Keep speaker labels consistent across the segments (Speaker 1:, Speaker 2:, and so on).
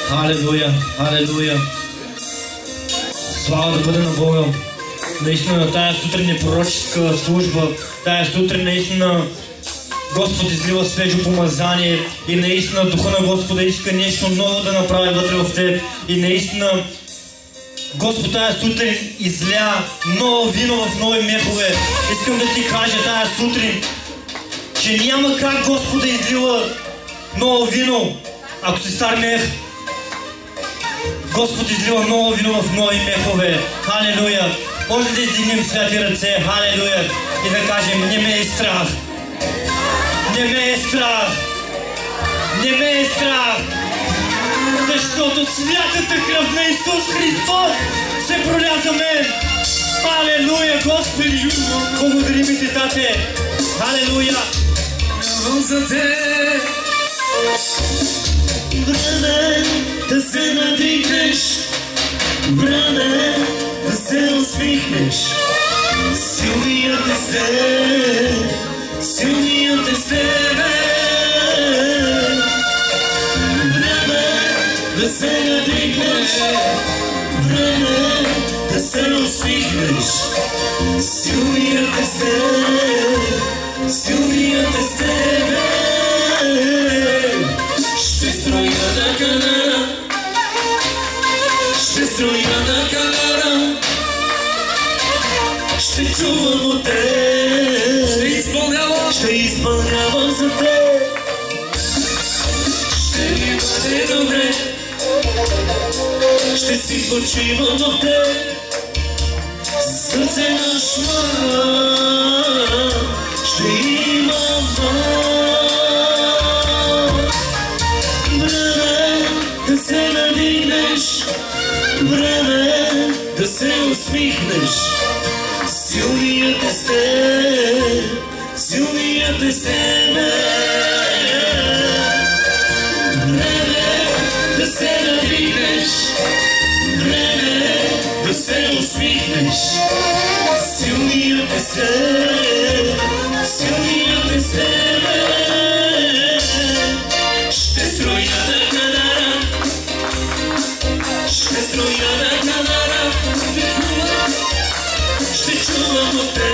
Speaker 1: Халелуя, халелуя. Слава да бъде на Бога. Наистина тая сутрин е пророческа служба. Тая сутрин наистина Господ излива свежо помазание и наистина Духа на Господа иска нещо ново да направи вътре в теб. И наистина Господ тая сутрин изля ново вино в нови мехове. Искам да ти кажа тая сутрин, че няма как Господ да излива ново вино, ако си стар мех. Господ излива ново вино в нови мехове. Халелуя! Може да издигнем святи ръце. Халелуя! И да кажем: не ме е страх. Не ме е страх. Не ме е страх. Защото святата кръв на Исус Христос се проля за мен. Халелуя, Господи! Благодарим ти, Тате! Халелуя! За те! Време да се надигнеш, време да се усмихнеш. Силният е с тебе, силният е с тебе. Време да се надигнеш, време да се усмихнеш. Силният е с тебе, силният е с тебе. Ще строя на канара, ще строя на канара, ще чувам от теб, ще изпълнявам за теб. Ще ми бъде добре, ще си почивам в теб. Сърце на шмар, ще имам да се надигнеш, време да се усмихнеш. Силният е с теб,
Speaker 2: силният е себе. Време да се надигнеш, време да се усмихнеш. Силният е себе, силният е себе. Ще строя на канара, ще строя на канара. Ще чувам от теб,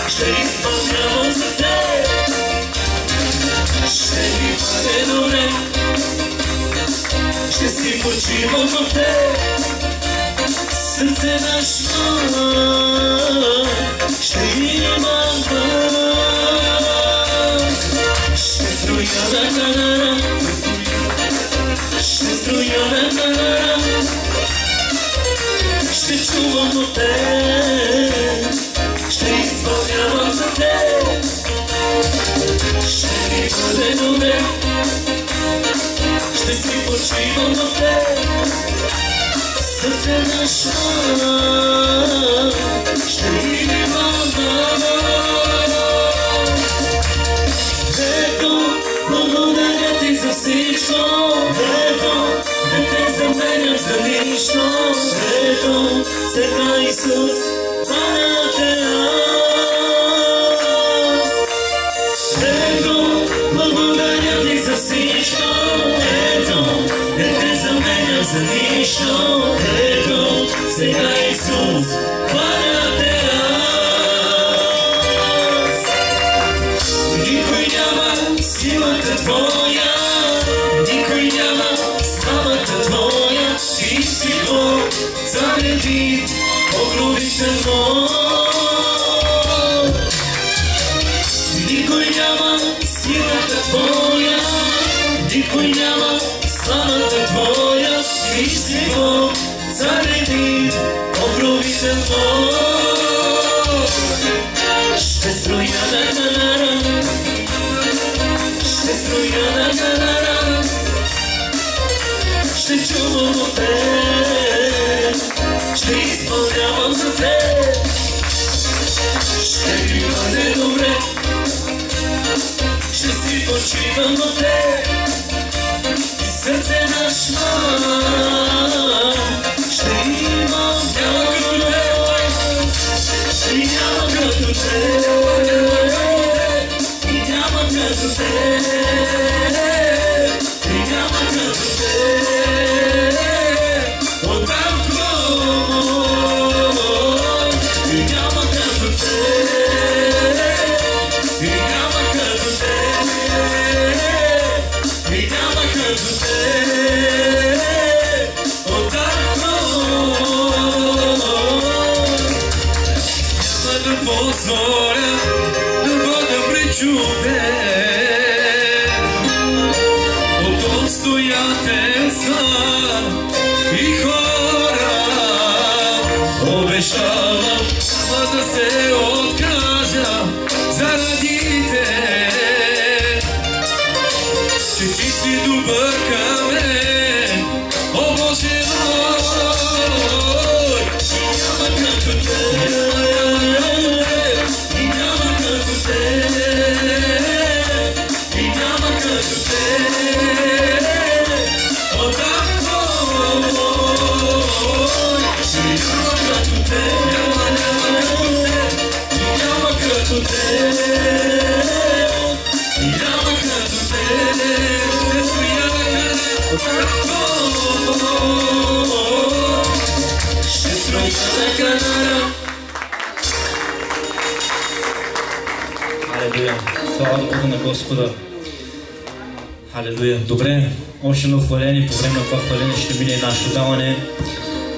Speaker 2: ще изпълнявам за теб. Ще ми бъде добре, ще си почивам в теб. Сърце наше ще имам път. Ще строя на канара, ще строя на канара. Ще чувам от теб, ще изпълнявам за теб. Ще ми бъде добре, ще си почивам в теб. Сърце наше ще имам път. Ето, благодаря ти за всичко. Ето, не те заменям за нищо. Ето, сега Исус, хваля те аз. Ето, благодаря ти за всичко. Ето, не те заменям за нищо. Ето, сега Исус, хваля те аз. Никой няма силата твоя, никой няма славата твоя. Ти си Бог, заради покровител мой. Никой няма силата твоя, никой няма славата твоя. Ти си Бог, заради покровител мой. Ще строя на канара, ще строя на канара. Ще чувам от теб, ще изпълнявам за теб. Ще ми бъде добре, ще си почивам в теб. Сърце наше ще имам, няма като теб. И няма като теб, и няма като теб, и няма като теб. Отдавко и няма като теб, и няма като теб, и няма като теб. Отдавко няма да позволя да бъда пречупен от обстоятелства и хора. Обещавам да се откажа заради теб, че ти си добър към мен, о Боже мой. И няма като теб, и няма като теб, и няма като теб. Отдавко и няма като теб, няма като теб, и няма като теб. Ще стоя на канара, ще строя на канара.
Speaker 1: Халелуя! Слава да Бога на Господа! Халелуя! Добре, още едно хваление. По време на това хваление ще мине нашето даване.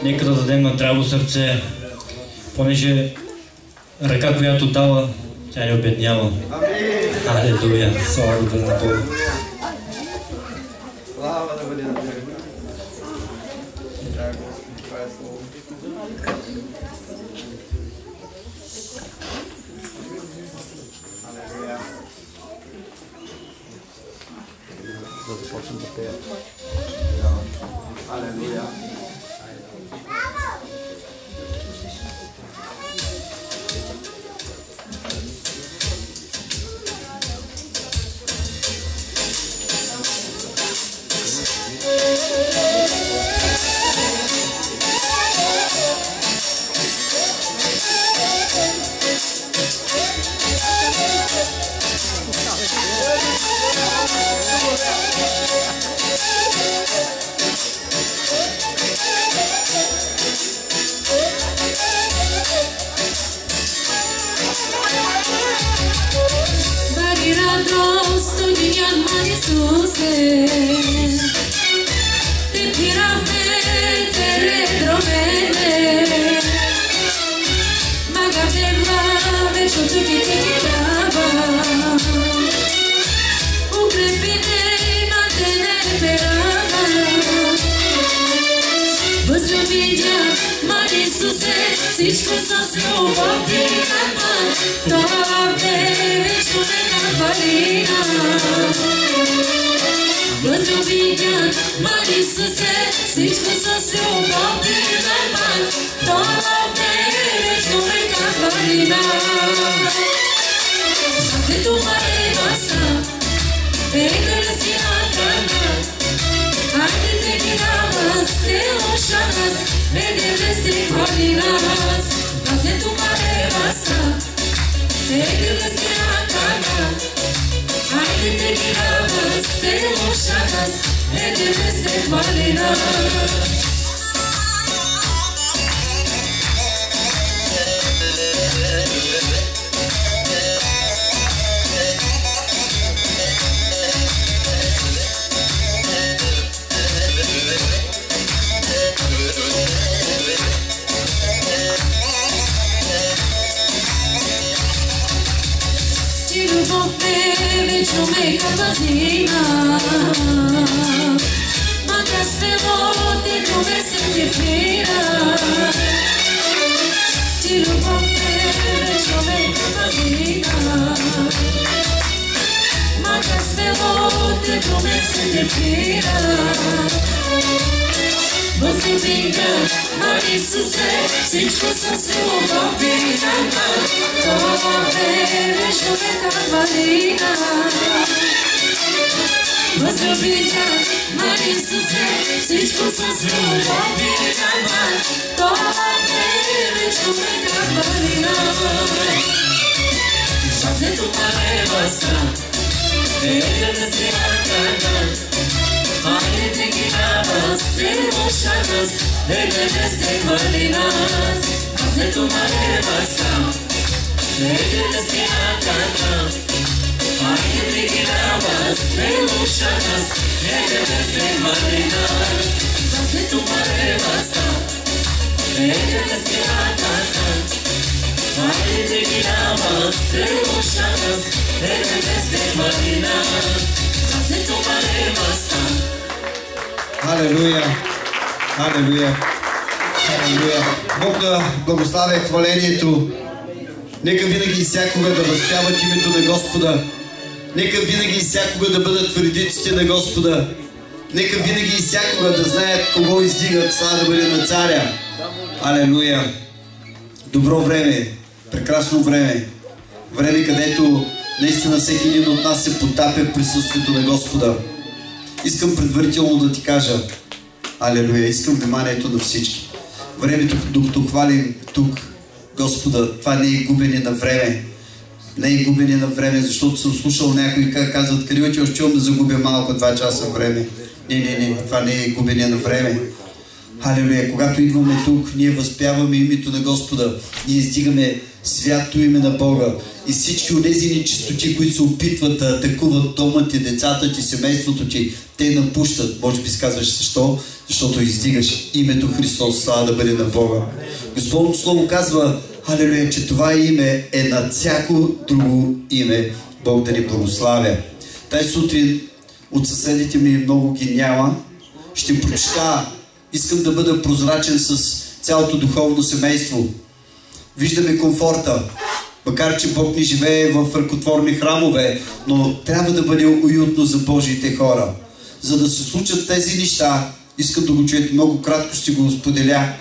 Speaker 1: Нека да дадем на драго сърце, понеже ръка, която дава, тя не обеднява. Халелуя! Слава да Бога на Бога!
Speaker 3: Слава да бъде на Бога! Това е слово. Алелуя! Да започнем да пеем. Алелуя!
Speaker 4: mudrost, Dunia Mare Iisuse. Te piramete redromene, magate brave, ciò che ti dava. Ucrepine, mantene perana. Возлюбите, Мare Iisuse, всичко с любов ти nama, Doamne, veșnică Marina. Возлюбите, Mare Iisuse, всичко с любов ти nama, Doamne, veșnică Marina. Șase tu mare noastră, vegăle sfinată, Haide-te ghiravas, te oșanas, vegăle sfinată, Haze tu mare noastră, vegăle sfinată, Haide-te ghiravas, te oșanas, vegăle sfinată. Vечно мека базина, Manca svelote come se ti fira. Ti rubo vечно meka bazina, Manca svelote come se ti fira. Возлюбите, Mare Iisuse, всичко с любов ти nama, Doamne, vечно meka Marina. Возлюбите, Mare Iisuse, всичко с любов ти nama, Doamne, vечно meka Marina. Șase tu mare noastră, vegăle sfinată, Haide-te ghiravas, te oșanas, vegăle sfinată, Haze tu mare noastră, vegăle sfinată, Haide-te ghiravas, te oșanas, vegăle sfinată, Haze tu mare noastră, vegăle sfinată, Haide-te ghiravas, te oșanas, vegăle sfinată, Haze tu mare noastră.
Speaker 3: Халелуя! Халелуя! Халелуя! Бог да благославя хвалението. Нека винаги и всякога да възпяват името на Господа. Нека винаги и всякога да бъдат вредиците на Господа. Нека винаги и всякога да знаят кого издигат, слава да бъде на царя. Алелуя! Добро време, прекрасно време. Време, където наистина всеки един от нас се потапя в присъствието на Господа. Искам предварително да ти кажа, алелуя, искам вниманието на всички. Времето, докато хвалим тук Господа, това не е губене на време. Не е губене на време, защото съм слушал някои как казват, къде ти още да загубя малко 2 часа време. Не, това не е губене на време. Алелуя, когато идваме тук, ние възпяваме името на Господа, ние издигаме свято име на Бога. И всички от тези нечистоти, които се опитват да атакуват дома ти, децата ти, семейството ти, те напущат. Може би си казваш защо? Защото издигаш името Христос, слава да бъде на Бога. Господното Слово казва, алелуя, че това име е над всяко друго име. Бог да ни благославя. Тази сутрин от съседите ми много ги няма. Ще прочета. Искам да бъда прозрачен с цялото духовно семейство. Виждаме комфорта. Макар че Бог ни живее в ръкотворни храмове, но трябва да бъде уютно за Божиите хора. За да се случат тези неща, искам да го чуете, много кратко ще го споделя.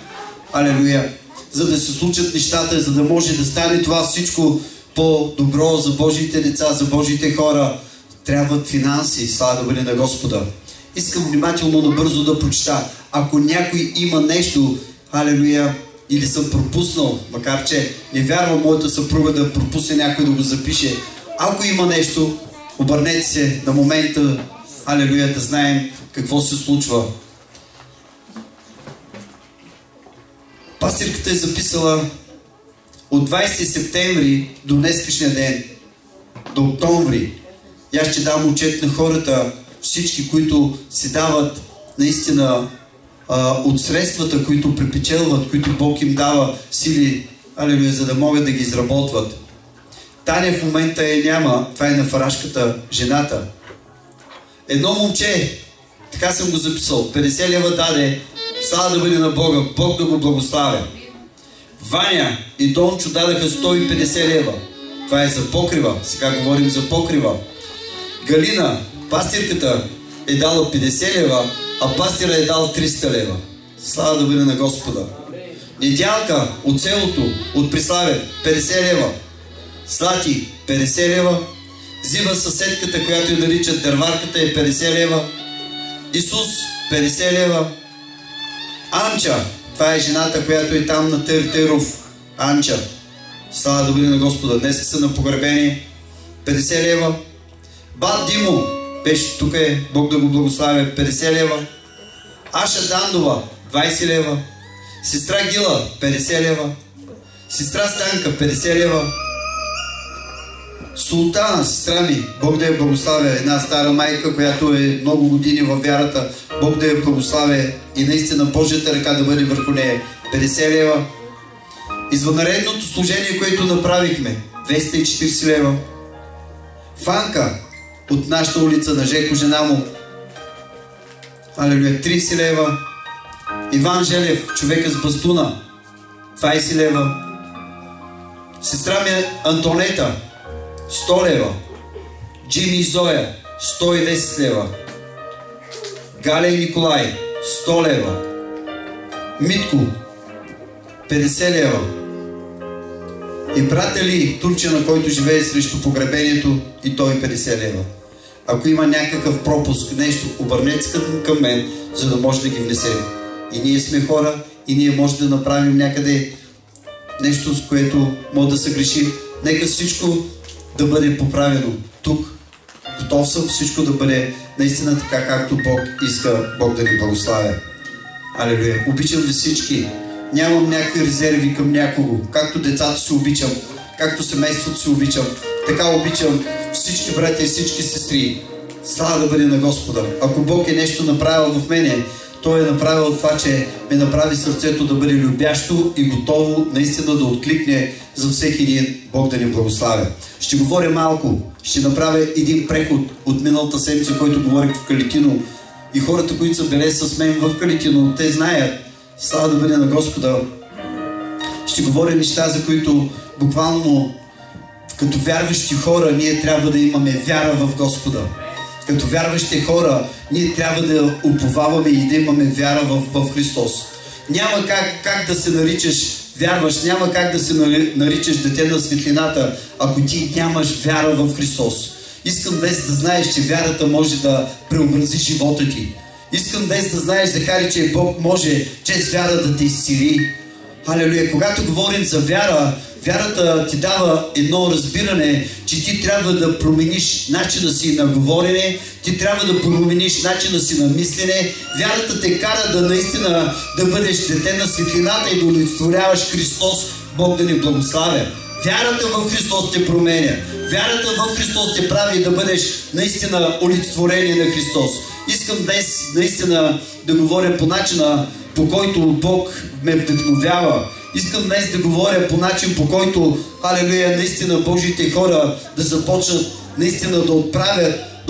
Speaker 3: Алелуя! За да се случат нещата, за да може да стане това всичко по-добро за Божиите деца, за Божиите хора, трябват финанси, слава да бъде на Господа. Искам внимателно набързо да прочета. Ако някой има нещо, алелуя, или съм пропуснал, макар че не вярвам моята съпруга да пропусне някой да го запише. Ако има нещо, обърнете се на момента, алелуя, да знаем какво се случва. Пастирката е записала от 20 септември до днескашния ден, до октомври, И аз ще дам отчет на хората, всички, които си дават наистина от средствата, които препечелват, които Бог им дава сили, алелуя, за да могат да ги изработват. Таня в момента няма, това е на фарашката, жената. Едно момче, така съм го записал, 50 лева даде, слава да бъде на Бога, Бог да го благославя. Ваня и Дончо дадаха 150 лева. Това е за покрива, сега говорим за покрива. Галина, пастирката, е дала 50 лева, а пастира е дал 300 лева. Слава да бъде на Господа. Недялка от селото, от Приславе, 50 лева. Слати, 50 лева. Зима съседката, която я наричат дърварката, е 50 лева. Исус, 50 лева. Анча, това е жената, която е там на Тертеров. Анча, слава да бъде на Господа. Днес са на погребение, 50 лева. Бат Димо, беше тук е, Бог да го благославя, 50 лева. Аша Дандова, 20 лева. Сестра Гила, 50 лева. Сестра Станка, 50 лева. Султана, сестра ми, Бог да я благославя, една стара майка, която е много години във вярата, Бог да я благославя и наистина Божията ръка да бъде върху нея, 50 лева. Извънредното служение, което направихме, 240 лева. Фанка от нашата улица на Жеко, жена му, алелуя, 30 лева. Иван Желев, човека с бастуна, 20 лева. Сестра ми Антонета, 100 лева. Джими и Зоя, 110 лева. Галя и Николай, 100 лева. Митко, 50 лева. И брат Ели, турчина, който живее срещу погребението, и той 50 лева. Ако има някакъв пропуск, нещо, обърнете се към мен, за да може да ги внесем. И ние сме хора, и ние може да направим някъде нещо, с което може да се греши. Нека всичко да бъде поправено тук. Готов съм всичко да бъде наистина така, както Бог иска, Бог да ни благославя. Алелуя. Обичам ви всички. Нямам някакви резерви към някого. Както децата се обичам, както семейството се обичам, така обичам всички братя и всички сестри. Слава да бъде на Господа. Ако Бог е нещо направил в мене, Той е направил това, че ме направи сърцето да бъде любящо и готово наистина да откликне за всеки един. Бог да ни благославя. Ще говоря малко. Ще направя един преход от миналата седмица, който говорих в Калитино. И хората, които са били с мен в Калитино, те знаят. Слава да бъде на Господа. Ще говоря неща, за които буквално като вярващи хора ние трябва да имаме вяра в Господа. Като вярващи хора ние трябва да уповаваме и да имаме вяра в Христос. Няма как да се наричаш вярващ, няма как да се наричаш дете на светлината, ако ти нямаш вяра в Христос. Искам днес да знаеш, че вярата може да преобрази живота ти. Искам днес да знаеш, Захари, че Бог може чрез вяра да те изцели. Алелуя! Когато говорим за вяра, вярата ти дава едно разбиране, че ти трябва да промениш начина си на говорене, ти трябва да промениш начина си на мислене. Вярата те кара да наистина да бъдеш дете на светлината и да олицетворяваш Христос. Бог да ни благославя. Вярата в Христос те променя. Вярата в Христос те прави да бъдеш наистина олицетворение на Христос. Искам днес наистина да говоря по начина, по който Бог ме вдъхновява. Искам днес да говоря по начин, по който, алелуя, наистина Божиите хора да започнат наистина да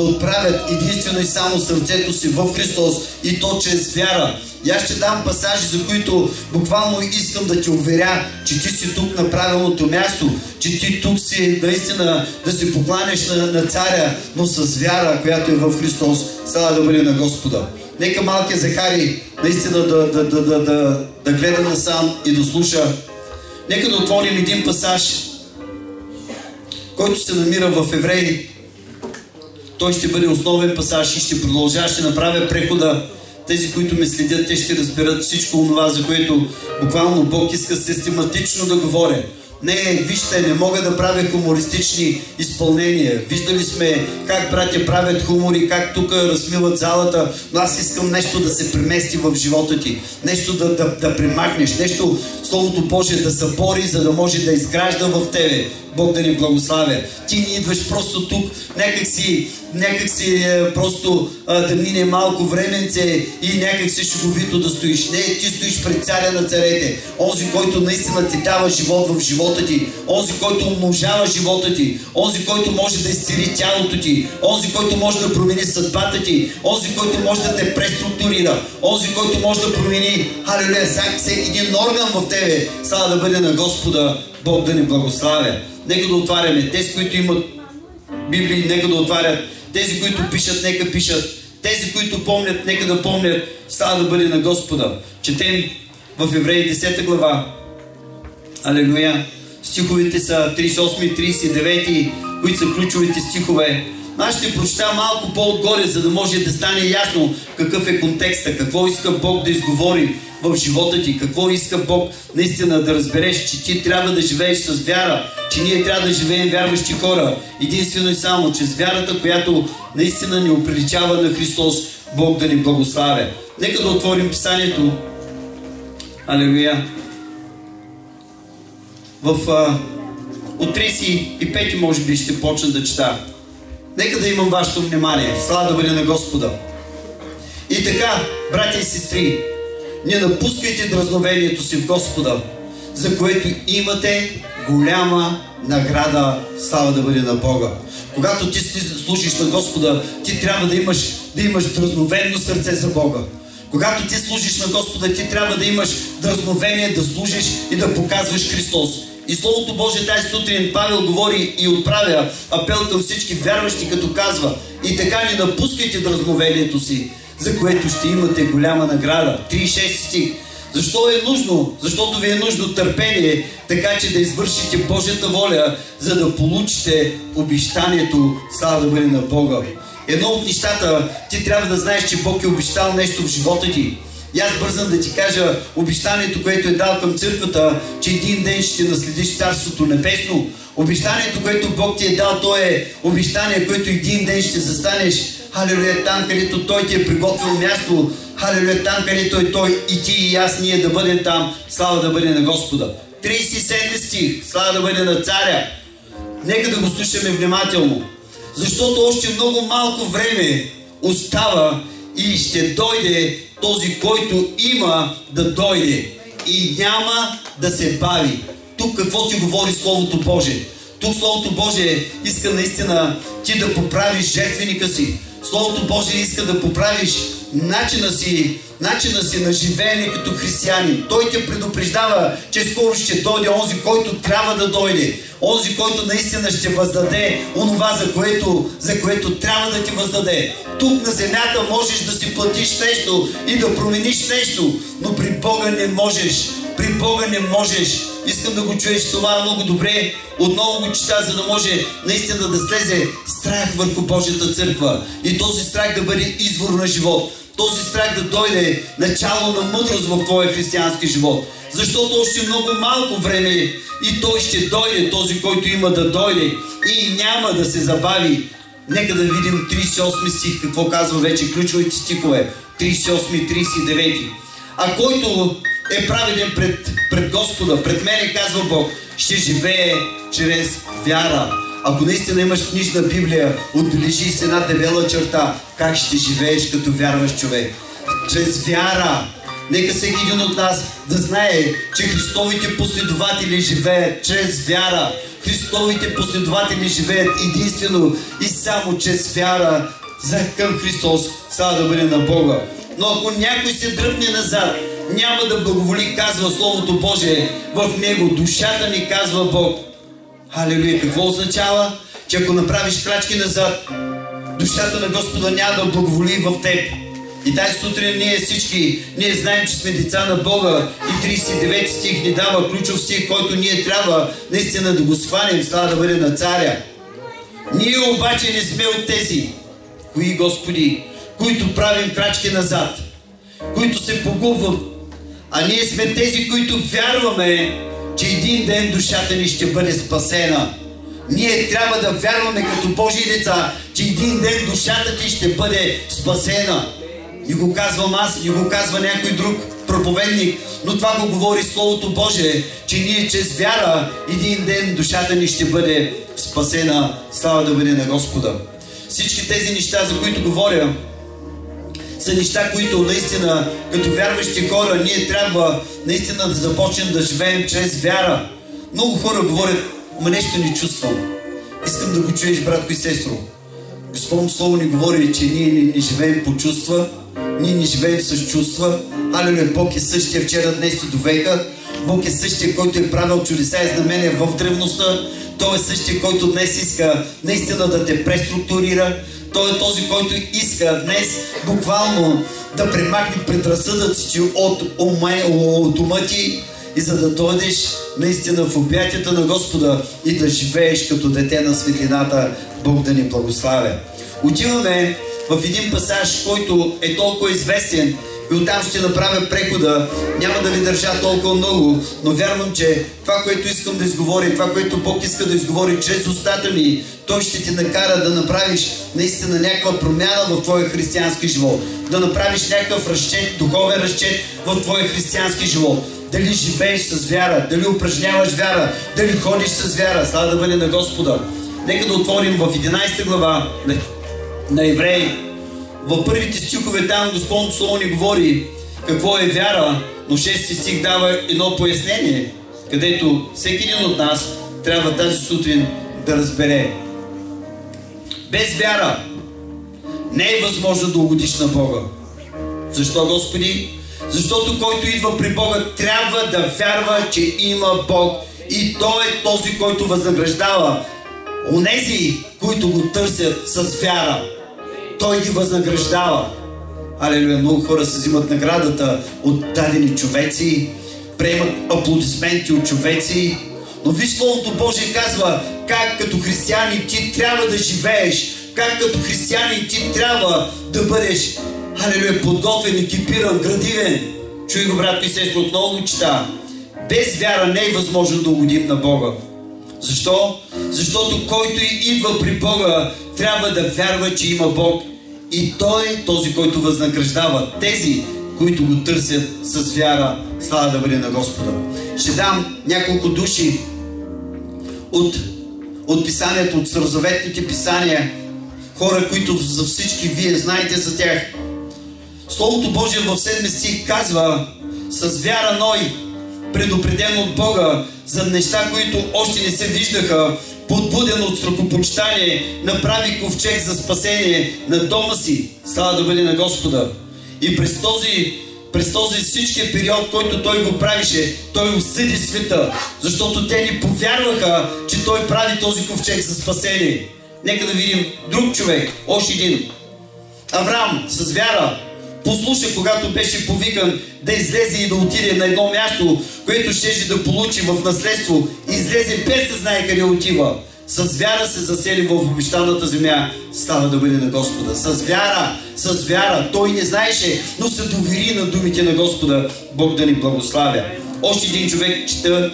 Speaker 3: отправят единствено и само сърцето си в Христос, и то чрез вяра. И аз ще дам пасажи, за които буквално искам да ти уверя, че ти си тук на правилното място, че ти тук си наистина да се покланяш на царя, но с вяра, която е в Христос. Слава да бъде на Господа. Нека малкият Захари наистина да гледа насам и да слуша. Нека да отворим един пасаж, който се намира в Евреи. Той ще бъде основен пасаж и ще продължа, ще направя прехода. Тези, които ме следят, те ще разберат всичко това, за което буквално Бог иска систематично да говоря. Не, вижте, не мога да правя хумористични изпълнения. Виждали сме как братя правят хумори, как тук размиват залата, но аз искам нещо да се премести в живота ти. Нещо да премахнеш, нещо Словото Божие да събори, за да може да изгражда в тебе. Бог да ни благославя. Ти не идваш просто тук, някак си просто да мине малко временце и някак си шуговито да стоиш. Не, ти стоиш пред царя на царете. Онзи, който наистина ти дава живот в живота ти. Онзи, който умножава живота ти. Онзи, който може да изцели тялото ти. Онзи, който може да промени съдбата ти. Онзи, който може да те преструктурира. Онзи, който може да промени, халелуя, всеки един орган в тебе. Слава да бъде на Господа. Бог да ни благославя. Нека да отваряме. Тези, които имат Библии, нека да отварят. Тези, които пишат, нека пишат. Тези, които помнят, нека да помнят. Слава да бъде на Господа. Четем в Евреи 10 глава. Алелуя. Стиховете са 38 и 39, които са ключовите стихове. Аз ще прочета малко по-отгоре, за да може да стане ясно какъв е контекста, какво иска Бог да изговори в живота ти, какво иска Бог наистина да разбереш, че ти трябва да живееш с вяра, че ние трябва да живеем вярващи хора, единствено и само чрез вярата, която наистина ни оприличава на Христос. Бог да ни благославя. Нека да отворим писанието. Алелуя. От 35 може би ще почна да чета. Нека да имам вашето внимание. Слава да бъде на Господа. И така, братя и сестри, не напускайте дразновението си в Господа, за което имате голяма награда. Слава да бъде на Бога. Когато ти служиш на Господа, ти трябва да имаш дразновено сърце за Бога. Когато ти служиш на Господа, ти трябва да имаш дразновение да служиш и да показваш Христос. И Словото Божие тази сутрин Павел говори и отправя апел към всички вярващи, като казва: и така не напускайте дразновението си, за което ще имате голяма награда. 36 стих. Защо е нужно? Защото ви е нужно търпение, така че да извършите Божията воля, за да получите обещанието. Слава да бъде на Бога. Едно от нещата, ти трябва да знаеш, че Бог е обещал нещо в живота ти. И аз бързам да ти кажа обещанието, което е дал към църквата, че един ден ще наследиш Царството Небесно. Обещанието, което Бог ти е дал, то е обещание, което един ден ще застанеш. Халелуя, там, където Той ти е приготвил място. Халелуя, там, където е Той, и ти и аз, ние да бъдем там. Слава да бъде на Господа. 37 стих. Слава да бъде на Царя. Нека да го слушаме внимателно. Защото още много малко време остава и ще дойде този, който има да дойде и няма да се бави. Тук какво ти говори Словото Божие? Тук Словото Божие иска наистина ти да поправиш жертвеника си. Словото Божие иска да поправиш начина си на живеене като християнин. Той те предупреждава, че скоро ще дойде онзи, който трябва да дойде. Онзи, който наистина ще въздаде онова, за което трябва да ти въздаде. Тук на земята можеш да си платиш нещо и да промениш нещо, но при Бога не можеш. При Бога не можеш. Искам да го чуеш това много добре. Отново го чета, за да може наистина да слезе страх върху Божията църква. И този страх да бъде извор на живот. Този страх да дойде начало на мъдрост в твоя християнски живот. Защото още много малко време и Той ще дойде, този, който има да дойде и няма да се забави. Нека да видим 38 стих, какво казва вече ключовите стихове. 38 и 39. А който е праведен пред Господа, пред мене, казва Бог, ще живее чрез вяра. Ако наистина имаш книжна Библия, отбележи с една дебела черта как ще живееш като вярващ човек. Чрез вяра. Нека всеки един от нас да знае, че Христовите последователи живеят чрез вяра. Христовите последователи живеят единствено и само чрез вяра към Христос. Слава да бъде на Бога. Но ако някой се дръпне назад, няма да благоволи, казва Словото Божие в него. Душата ни, казва Бог. Халелуя! Какво означава? Че ако направиш крачки назад, душата на Господа няма да благоволи в теб. И тази сутрин ние знаем, че сме деца на Бога, и 39 стих ни дава ключов стих, който ние трябва наистина да го схванем. Слава да бъде на Царя. Ние обаче не сме от тези, кои, Господи, които правим крачки назад, които се погубват, а ние сме тези, които вярваме, че един ден душата ни ще бъде спасена. Ние трябва да вярваме като Божии деца, че един ден душата ти ще бъде спасена. Не го казвам аз, не го казва някой друг проповедник, но това го говори Словото Божие, че ние чрез вяра един ден душата ни ще бъде спасена. Слава да бъде на Господа. Всички тези неща, за които говоря, са неща, които наистина, като вярващи хора, ние трябва наистина да започнем да живеем чрез вяра. Много хора говорят, ма нещо не чувствам. Искам да го чуеш, братко и сестро. Господно Слово ни говори, че ние не живеем по чувства, ние не живеем с чувства. Алелуя, Бог е същия вчера, днес и до века. Бог е същия, който е правил чудеса и знамения в древността. Той е същия, който днес иска наистина да те преструктурира. Той е този, който иска днес буквално да премахне предразсъдъците от ума ти и за да дойдеш наистина в обятията на Господа и да живееш като дете на светлината. Бог да ни благославя. Отиваме в един пасаж, който е толкова известен и оттам ще направя прехода. Няма да ви държа толкова много, но вярвам, че това, което искам да изговоря, това, което Бог иска да изговори чрез устата ми, Той ще ти накара да направиш наистина някаква промяна в твоя християнски живот. Да направиш някакъв разчет, духовен разчет в твоя християнски живот. Дали живееш с вяра, дали упражняваш вяра, дали ходиш с вяра. Слава да бъде на Господа. Нека да отворим в 11 глава на Евреи. В първите стихове там Господното Слово ни говори какво е вяра, но 6 стих дава едно пояснение, където всеки един от нас трябва тази сутрин да разбере. Без вяра не е възможно да угодиш на Бога. Защо, Господи? Защото който идва при Бога трябва да вярва, че има Бог и Той е този, който възнаграждава онези, които го търсят с вяра. Той ги възнаграждава. Алелуя, много хора се взимат наградата от дадени човеци, приемат аплодисменти от човеци, но виж Словото Божие казва как като християнин ти трябва да живееш, как като християнин ти трябва да бъдеш, алелуя, подготвен, екипиран, градивен. Чуй го, братко и сестро, отново го чета. Без вяра не е възможно да угодим на Бога. Защо? Защото който идва при Бога, трябва да вярва, че има Бог. И Той е този, който възнаграждава тези, които го търсят с вяра. Слава да бъде на Господа. Ще дам няколко души от писанието, от старозаветните писания. Хора, които за всички вие знаете за тях. Словото Божие в 7 стих казва: с вяра Ной, предупреден от Бога за неща, които още не се виждаха, подбуден от страхопочитание, направи ковчег за спасение на дома си. Слава да бъде на Господа. И през този всичкия период, който той го правише, той осъди света, защото те не повярваха, че той прави този ковчег за спасение. Нека да видим друг човек, още един. Авраам с вяра послуша, когато беше повикан да излезе и да отиде на едно място, което щеше да получи в наследство. Излезе без да знае къде отива. С вяра се засели в обещаната земя. Слава да бъде на Господа. С вяра. Той не знаеше, но се довери на думите на Господа. Бог да ни благославя. Още един човек чета.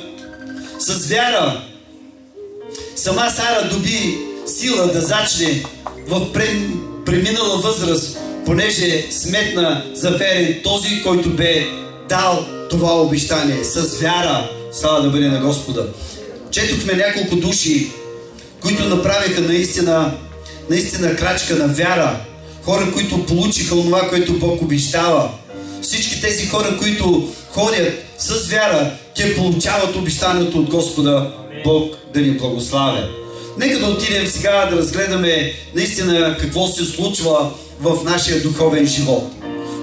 Speaker 3: С вяра сама Сара доби сила да зачне в преминала възраст, понеже сметна за верен този, който бе дал това обещание. С вяра. Слава да бъде на Господа. Четохме няколко души, които направиха наистина крачка на вяра. Хора, които получиха онова, което Бог обещава. Всички тези хора, които ходят с вяра, те получават обещанието от Господа. Бог да ни благославя. Нека да отидем сега да разгледаме наистина какво се случва в нашия духовен живот.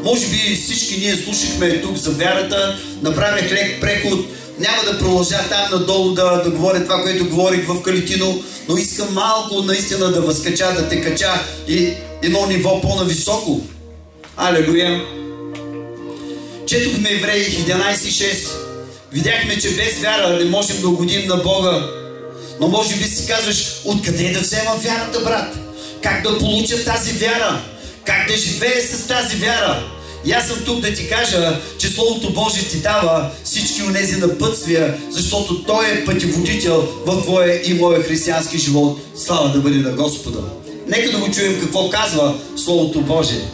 Speaker 3: Може би всички ние слушахме тук за вярата, направих лек преход. Няма да продължа там надолу да говоря това, което говорих в Калитино, но искам малко наистина да възкача, да те кача и едно ниво по-нависоко. Алелуя! Четохме Евреи 11.6. Видяхме, че без вяра не можем да угодим на Бога. Но може би си казваш, откъде да взема вярата, брат? Как да получа тази вяра? Как да живея с тази вяра? И аз съм тук да ти кажа, че Словото Божие ти дава всички онези напътствия, защото Той е пътеводител в твоя и моя християнски живот. Слава да бъде на Господа. Нека да го чуем какво казва Словото Божие.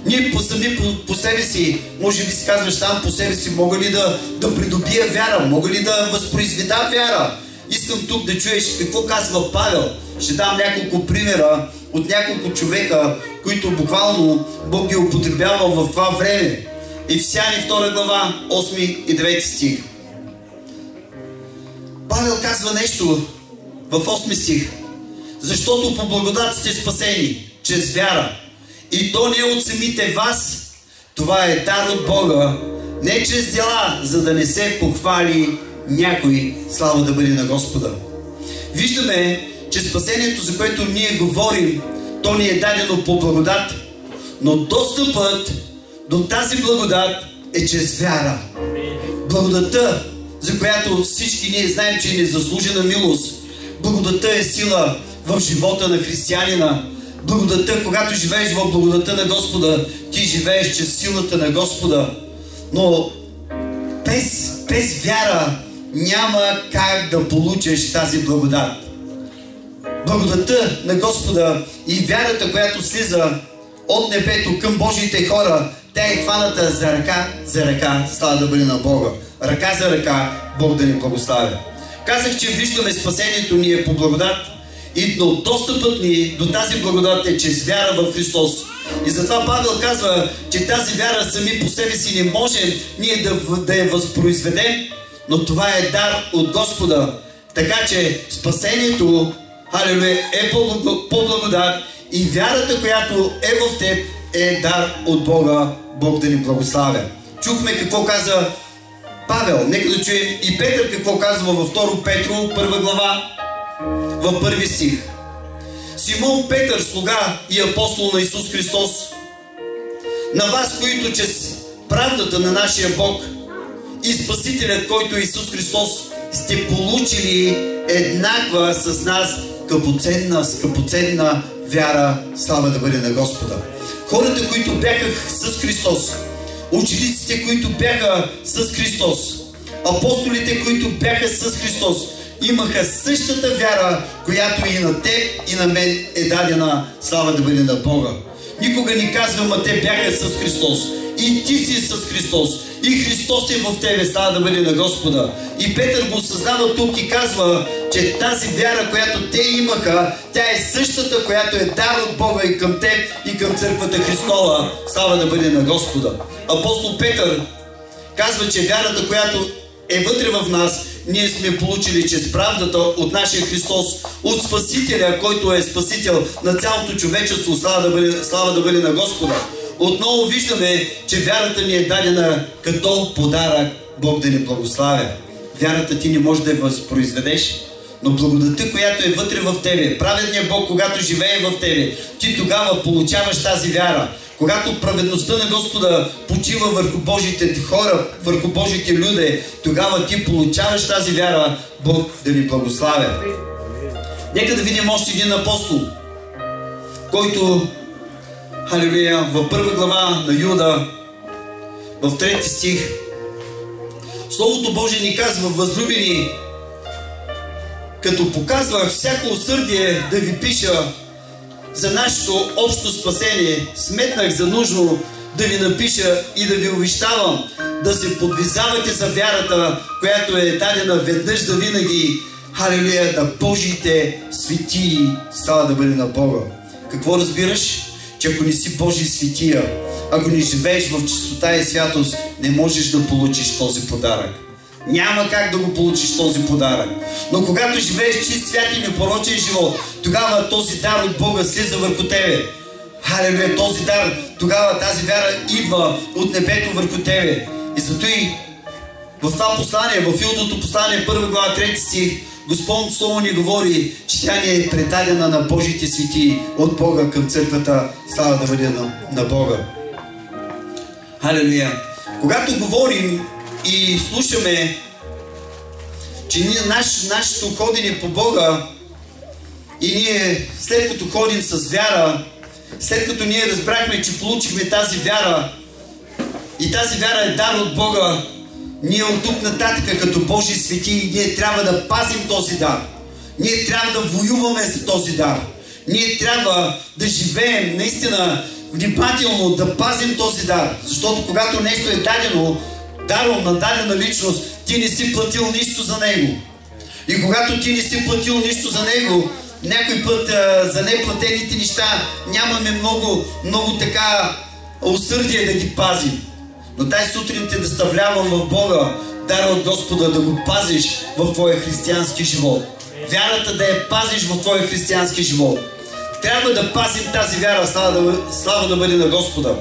Speaker 3: Ние сами по себе си, може би си казваш сам по себе си, мога ли да придобия вяра, мога ли да възпроизведа вяра? Искам тук да чуеш какво казва Павел. Ще дам няколко примера от няколко човека, които буквално Бог ги употребява в това време. Ефесяни 2 глава, 8 и 9 стих. Павел казва нещо в 8 стих. Защото по благодат сте спасени, чрез вяра. И то не от самите вас, това е дар от Бога, не чрез дела, за да не се похвали някой. Слава да бъде на Господа. Виждаме, че спасението, за което ние говорим, то ни е дадено по благодат, но достъпът до тази благодат е чрез вяра. Благодата, за която всички ние знаем, че е незаслужена милост. Благодата е сила в живота на християнина. Благодата, когато живееш в благодата на Господа, ти живееш чрез силата на Господа. Но без вяра няма как да получиш тази благодат. Благодата на Господа и вярата, която слиза от небето към Божиите хора, тя е хваната за ръка, слава да бъде на Бога. Ръка за ръка, Бог да ни благославя. Казах, че виждаме спасението ни е по благодат, но достъпът ни до тази благодат е чрез вяра в Христос. И затова Павел казва, че тази вяра сами по себе си не можем ние да я възпроизведем, но това е дар от Господа. Така че спасението, халелуя, е по благодат и вярата, която е в теб, е дар от Бога. Бог да ни благославя. Чухме какво каза Павел. Нека да чуем и Петър какво казва във 2 Петро, 1 глава, в 1 стих. Симон Петър, слуга и апостол на Исус Христос, на вас, които чрез правдата на нашия Бог и Спасителят, който е Исус Христос, сте получили еднаква с нас скъпоценна вяра. Слава да бъде на Господа. Хората, които бяха с Христос, учениците, които бяха с Христос, апостолите, които бяха с Христос, имаха същата вяра, която и на теб и на мен е дадена. Слава да бъде на Бога. Никога не казвам, а те бяха с Христос. И ти си с Христос. И Христос е в тебе. Слава да бъде на Господа. И Петър го осъзнава тук и казва, че тази вяра, която те имаха, тя е същата, която е дар от Бога и към теб, и към църквата Христова. Слава да бъде на Господа. Апостол Петър казва, че вярата, която е вътре в нас, ние сме получили чрез правдата от нашия Христос, от Спасителя, който е Спасител на цялото човечество. Слава да бъде на Господа. Отново виждаме, че вярата ни е дадена като подарък. Бог да ни благославя. Вярата ти не може да я възпроизведеш, но благодата, която е вътре в тебе, праведният Бог, когато живее в тебе, ти тогава получаваш тази вяра. Когато праведността на Господа почива върху Божите хора, върху Божите люди, тогава ти получаваш тази вяра. Бог да ни благославя. Нека да видим още един апостол, който, халелуя, в 1 глава на Юда, в 3 стих, Словото Божие ни казва: възлюбени, като показвах всяко усърдие да ви пиша за нашето общо спасение, сметнах за нужно да ви напиша и да ви увещавам да се подвизавате за вярата, която е дадена веднъж за винаги, халелуя, на Божиите светии. Става да бъде на Бога. Какво разбираш? Че ако не си Божий светия, ако не живееш в чистота и святост, не можеш да получиш този подарък. Няма как да го получиш този подарък. Но когато живееш чист, свят и непорочен живот, тогава този дар от Бога слиза върху тебе. Халелуя, този дар, тогава тази вяра идва от небето върху тебе. И зато и в това послание, в Филдото послание, 1 глава, 3 стих, Господното Слово ни говори, че тя ни е предадена на Божите свети от Бога към църквата. Слава да бъде на Бога. Халелуя. Когато говорим и слушаме, че нашето ходене по Бога и ние след като ходим с вяра, след като ние разбрахме, че получихме тази вяра, И тази вяра е дар от Бога. Ние от тук нататък, като Божии свети, ние трябва да пазим този дар. Ние трябва да воюваме за този дар. Ние трябва да живеем наистина внимателно, да пазим този дар. Защото когато нещо е дадено, даром на дадена личност, ти не си платил нищо за него. И когато ти не си платил нищо за него, някой път за неплатените неща нямаме много така усърдие да ги пазим. Но тази сутрин те наставлявам в Бога, дара от Господа, да го пазиш в твоя християнски живот. Вярата да я пазиш в твоя християнски живот. Трябва да пазим тази вяра, слава да бъде на Господа.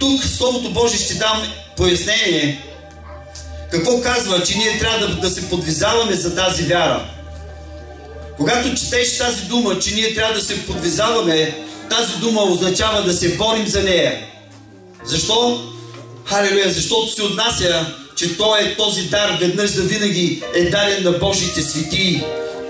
Speaker 3: Тук Словото Божие ще дам пояснение. Какво казва, че ние трябва да се подвизаваме за тази вяра. Когато четеш тази дума, че ние трябва да се подвизаваме, тази дума означава да се борим за нея. Защо? Халелуя, защото се отнася, че този дар веднъж за винаги е даден на Божиите светии.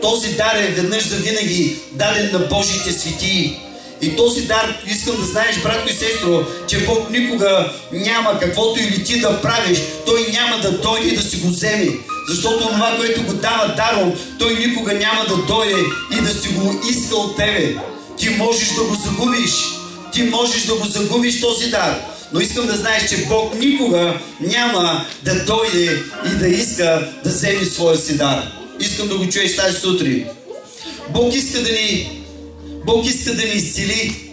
Speaker 3: Този дар е веднъж за винаги даден на Божиите светии. И този дар, искам да знаеш, братко и сестро, че Бог никога няма каквото или ти да правиш, Той няма да дойде и да си го вземе. Защото това, което го дава даром, Той никога няма да дойде и да си го иска от тебе. Ти можеш да го загубиш. Ти можеш да го загубиш този дар. Но искам да знаеш, че Бог никога няма да дойде и да иска да вземе своя си дар. Искам да го чуеш тази сутрин. Бог иска да ни изцели.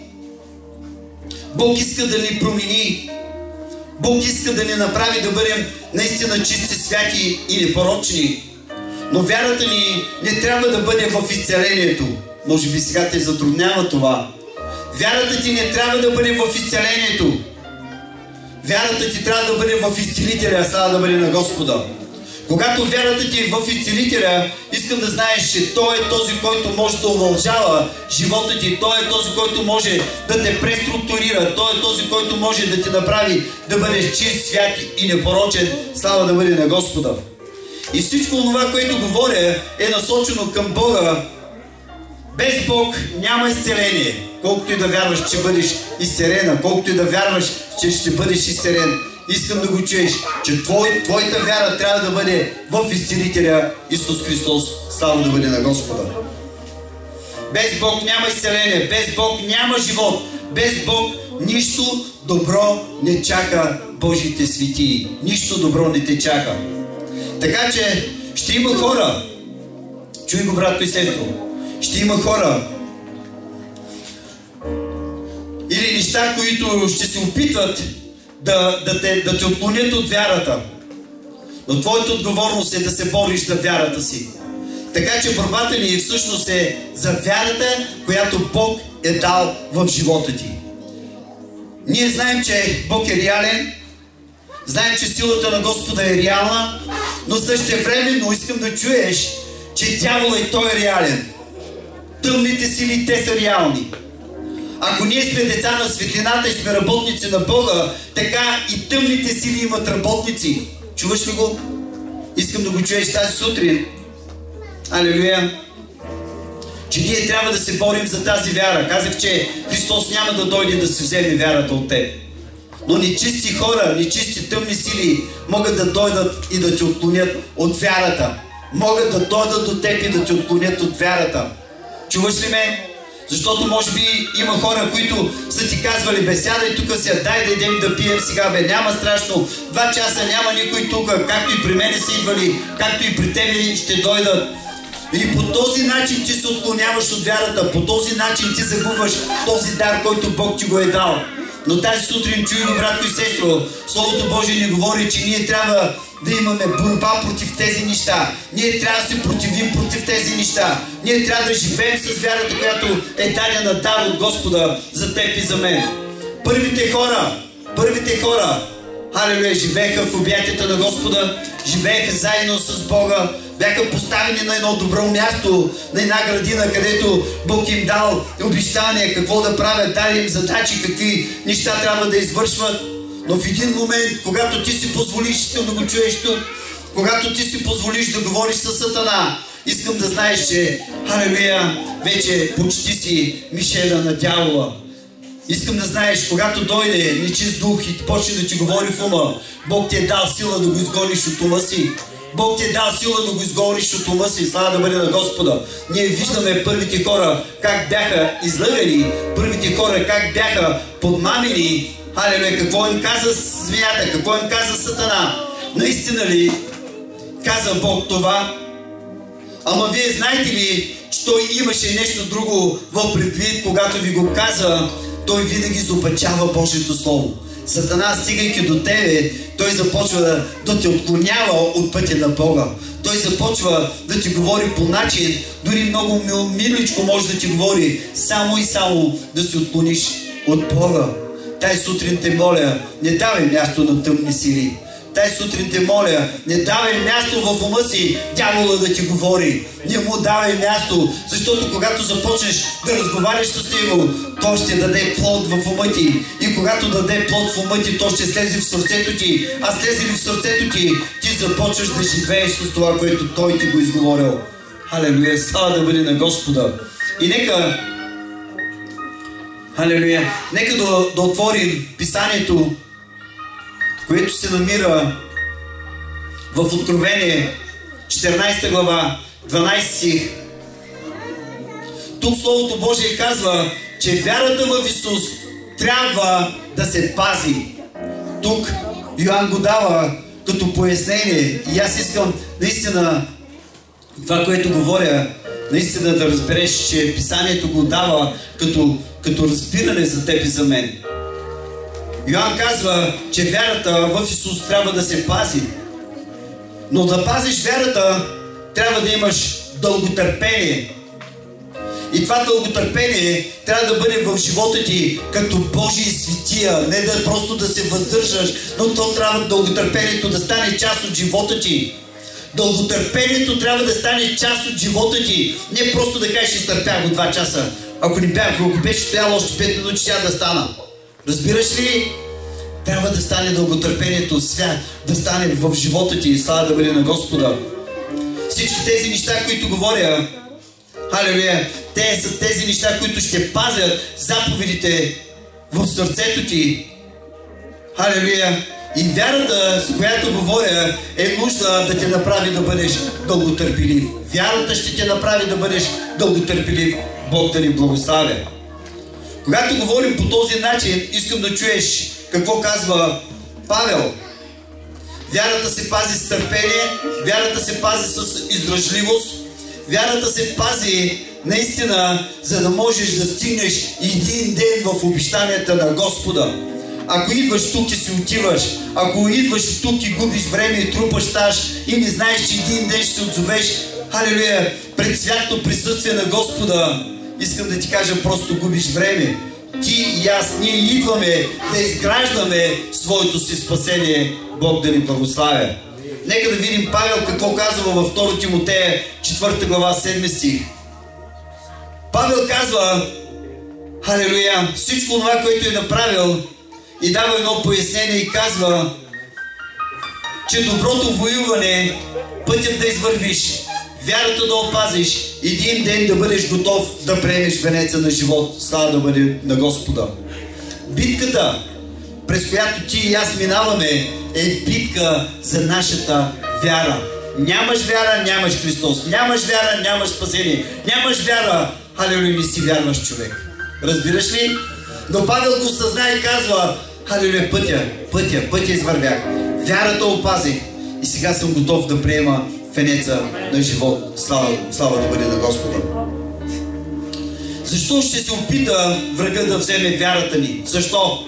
Speaker 3: Бог иска да ни промени. Бог иска да ни направи да бъдем наистина чисти, святи и непорочни. Но вярата ни не трябва да бъде в изцелението. Може би сега те затруднява това. Вярата ти не трябва да бъде в изцелението. Вярата ти трябва да бъде в изцелителя, слава да бъде на Господа. Когато вярата ти е в изцелителя, искам да знаеш, че Той е този, който може да удължава живота ти. Той е този, който може да те преструктурира. Той е този, който може да те направи да бъдеш чист, свят и непорочен. Слава да бъде на Господа. И всичко това, което говоря, е насочено към Бога. Без Бог няма изцеление. Колкото и да вярваш, че бъдеш изцелена, колкото и да вярваш, че ще бъдеш изцелен, искам да го чуеш, че твоята вяра трябва да бъде в изцелителя Исус Христос. Слава да бъде на Господа. Без Бог няма изцеление, без Бог няма живот, без Бог нищо добро не чака Божиите светии. Нищо добро не те чака. Така че ще има хора, чуй го, братко и сестро, ще има хора или неща, които ще се опитват да те отклонят от вярата. Но твоята отговорност е да се бориш за вярата си. Така че борбата ни всъщност е за вярата, която Бог е дал в живота ти. Ние знаем, че Бог е реален, знаем, че силата на Господа е реална, но същевременно искам да чуеш, че дявол и той е реален. Тъмните сили, те са реални. Ако ние сме деца на светлината и сме работници на Бога, така и тъмните сили имат работници. Чуваш ли го? Искам да го чуеш тази сутрин. Алелуя! Че ние трябва да се борим за тази вяра. Казах, че Христос няма да дойде да се вземе вярата от теб. Но нечисти хора, нечисти тъмни сили могат да дойдат и да те отклонят от вярата. Могат да дойдат до теб и да те отклонят от вярата. Чуваш ли ме? Защото може би има хора, които са ти казвали: бе, сядай тук си, дай да идем да пием сега, бе, няма страшно, 2 часа няма никой тук, както и при мене са идвали, както и при тебе ще дойдат. И по този начин ти се отклоняваш от вярата, по този начин ти загубваш този дар, който Бог ти го е дал. Но тази сутрин, чуй го, братко и сестро, Словото Божие ни говори, че ние трябва да имаме борба против тези неща. Ние трябва да се противим против тези неща. Ние трябва да живеем с вярата, която е дадена дар от Господа за теб и за мен. Първите хора, халелуя, живееха в обятията на Господа, живееха заедно с Бога, бяха поставени на едно добро място, на една градина, където Бог им дал обещания какво да правят, дали им задачи, какви неща трябва да извършват. Но в един момент, когато ти си позволиш, искам да го чуеш тук, когато ти си позволиш да говориш с Сатана, искам да знаеш, че, халелуя, вече почти си мишена на дявола. Искам да знаеш, когато дойде нечист дух и почне да ти говори в ума, Бог ти е дал сила да го изгониш от ума си. Бог ти е дал сила да го изгониш от ума си. Слава да бъде на Господа. Ние виждаме първите хора как бяха излъгани, първите хора как бяха подмамени. Халелуя, какво им каза змията, какво им каза Сатана? Наистина ли каза Бог това? Ама вие знаете ли, че той имаше нещо друго в предвид, когато ви го каза, той винаги изопачава Божието Слово. Сатана, стигайки до тебе, той започва да те отклонява от пътя на Бога. Той започва да ти говори по начин, дори много миличко може да ти говори, само и само да се отклониш от Бога. Тай сутрин те моля, не давай място на тъмни сили. Тай сутрин те моля, не давай място в ума си дявола да ти говори. Не му давай място, защото когато започнеш да разговаряш с него, то ще даде плод в ума ти. И когато даде плод в ума ти, то ще слезе в сърцето ти. А слезе ли в сърцето ти, ти започваш да живееш с това, което той ти го изговорил. Халелуя, слава да бъде на Господа. И нека, халелуя, нека да отворим писанието, което се намира в Откровение 14 глава, 12 стих. Тук Словото Божие казва, че вярата в Исус трябва да се пази. Тук Йоан го дава като пояснение. И аз искам наистина това, което говоря, наистина да разбереш, че писанието го дава като разбиране за теб и за мен. Йоан казва, че вярата в Исус трябва да се пази. Но да пазиш вярата, трябва да имаш дълготърпение. И това дълготърпение трябва да бъде в живота ти като Божии светия. Не да просто да се въздържаш, но то трябва дълготърпението да стане част от живота ти. Дълготърпението трябва да стане част от живота ти. Не просто да кажеш, изтърпях го 2 часа. Ако беше стоял още 5 минути, ще да стана. Разбираш ли? Трябва да стане дълготърпението, да стане в живота ти. Слава да бъде на Господа. Всички тези неща, които говоря, халелуя, те са тези неща, които ще пазят заповедите в сърцето ти. Халелуя. И вярата, с която говоря, е нужда да те направи да бъдеш дълготърпелив. Вярата ще те направи да бъдеш дълготърпелив. Бог да ни благославя. Когато говорим по този начин, искам да чуеш какво казва Павел. Вярата се пази с търпение, вярата се пази с издръжливост, вярата се пази наистина, за да можеш да стигнеш един ден в обещанията на Господа. Ако идваш тук и си отиваш, ако идваш тук и губиш време и трупаш стаж и не знаеш, че един ден ще се отзовеш, халелуя, пред святото присъствие на Господа, искам да ти кажа, просто губиш време. Ти и аз, ние идваме да изграждаме своето си спасение. Бог да ни благославя. Нека да видим Павел какво казва във 2 Тимотея 4 глава 7 стих. Павел казва, халелуя, всичко това, което е направил, и дава едно пояснение и казва, че доброто воюване, пътят да извървиш, вярата да опазиш, един ден да бъдеш готов да приемеш венеца на живот. Слава да бъде на Господа. Битката, през която ти и аз минаваме, е битка за нашата вяра. Нямаш вяра, нямаш Христос. Нямаш вяра, нямаш спасение. Нямаш вяра, халелуя, не си вярваш човек. Разбираш ли? Но Павел го съзна и казва, халелуя, пътя извървях. Вярата опазих и сега съм готов да приема венеца на живот. Слава да бъде на Господа. Защо ще се опита врага да вземе вярата ни? Защо?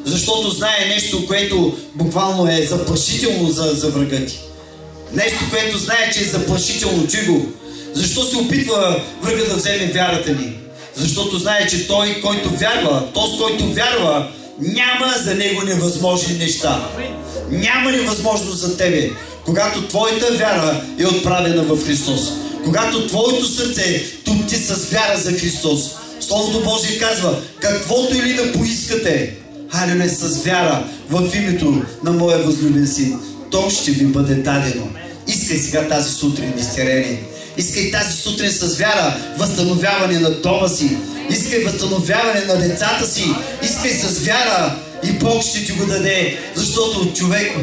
Speaker 3: Защото знае нещо, което буквално е заплашително за врага ти. Нещо, което знае, че е заплашително. Чуй го. Защо се опитва врага да вземе вярата ни? Защото знае, че той, който вярва, този, който вярва, няма за него невъзможни неща. Няма невъзможност за тебе. Когато твоята вяра е отправена в Христос. Когато твоето сърце тупти с вяра за Христос. Словото Божие казва, каквото или да поискате, халелуя, с вяра в името на моя възлюбен син, то ще ви бъде дадено. Искай сега тази сутрин изцеление. Искай тази сутрин с вяра възстановяване на дома си. Искай възстановяване на децата си. Искай с вяра и Бог ще ти го даде. Защото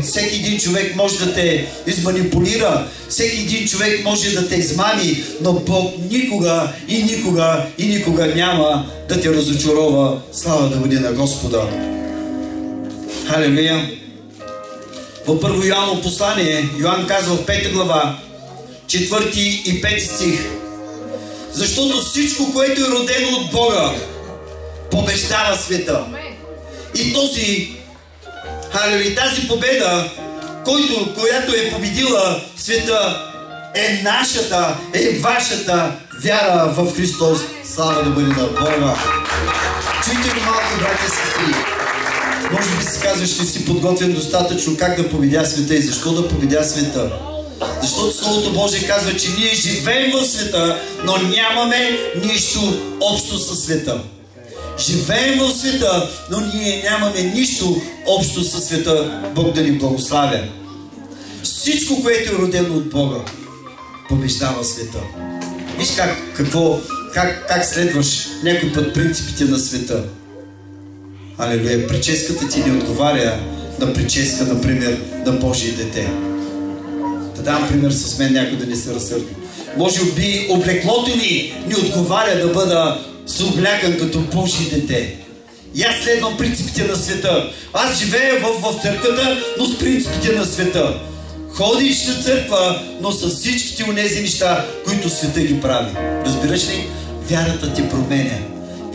Speaker 3: всеки един човек може да те изманипулира. Всеки един човек може да те измами. Но Бог никога и никога и никога няма да те разочарова. Слава да бъде на Господа. Халелуя. В първо Йоаново послание, Йоан казва в 5 глава, 4 и 5 стих. Защото всичко, което е родено от Бога, побеждава света. И тази победа, която е победила света, е нашата, е вашата вяра в Христос. Слава да бъде на Бога. Чуйте го, малки братя и сестри. Може би си казваш, не си подготвен достатъчно как да победя света и защо да победя света. Защото Словото Божие казва, че ние живеем в света, но нямаме нищо общо със света. Живеем в света, но ние нямаме нищо общо със света. Бог да ни благославя. Всичко, което е родено от Бога, побеждава света. Виж как следваш някой път принципите на света. Алелуя. Прическата ти не отговаря на прическа, например, на Божие дете. Да дам пример с мен, някой да не се разсърди. Може би облеклото ни не отговаря да бъда съоблякан като Божие дете. И аз следвам принципите на света. Аз живея в църквата, но с принципите на света. Ходиш на църква, но с всичките онези неща, които света ги прави. Разбираш ли? Вярата ти променя.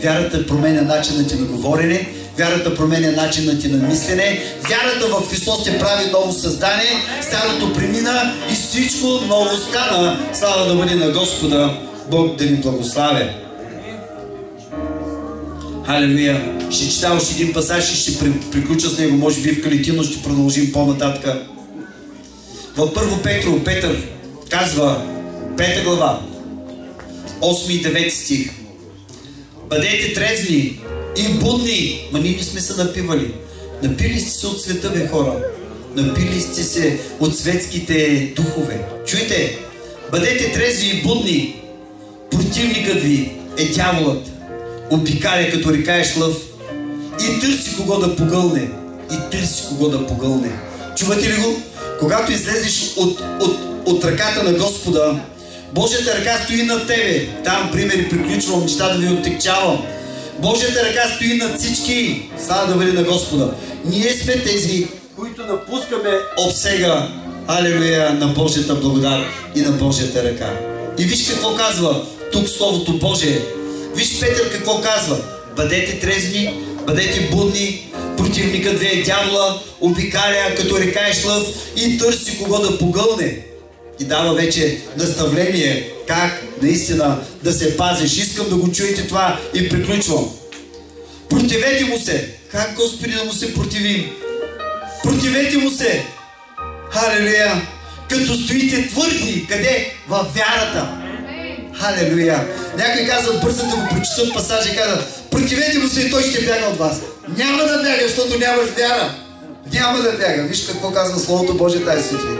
Speaker 3: Вярата променя начинът ти на говорене. Вярата променя начинът ти на мислене. Вярата в Христос те прави ново създание. Старото премина и всичко ново стана. Слава да бъде на Господа. Бог да ни благославя. Халелуя. Ще чета още един пасаж и ще приключа с него. Може би в Калитино ще продължим по-нататък. В първо Петър казва 5 глава 8 и 9 стих. Бъдете трезви и будни. Ма ние не сме се напивали. Напили сте се от света, бе, хора. Напили сте се от светските духове. Чуйте. Бъдете трезви и будни. Противникът ви е дяволът. Обикаля като рекаеш лъв. И търси кого да погълне. И търси кого да погълне. Чувате ли го? Когато излезеш от ръката на Господа, Божията ръка стои над тебе. Там примери приключвам, неща да ви оттекчавам. Божията ръка стои над всички. Слава да бъде на Господа. Ние сме тези, които напускаме обсега, алелуя, на Божията благодат и на Божията ръка. И виж какво казва тук Словото Божие. Виж Петър какво казва. Бъдете трезви, бъдете будни. Противникът ви е дявола, обикаля като рекаеш лъв и търси кого да погълне. И дава вече наставление как наистина да се пазиш. Искам да го чуете това и приключвам. Противете му се. Как, Господи, да му се противим? Противете му се. Халелуя. Като стоите твърди. Къде? Във вярата. Халелуя. Някой казват, бързат да го прочитат пасажа и казват, противете му се и той ще бяга от вас. Няма да бяга, защото нямаш вяра. Няма да бяга. Виж какво казва Словото Божие тази сутрин.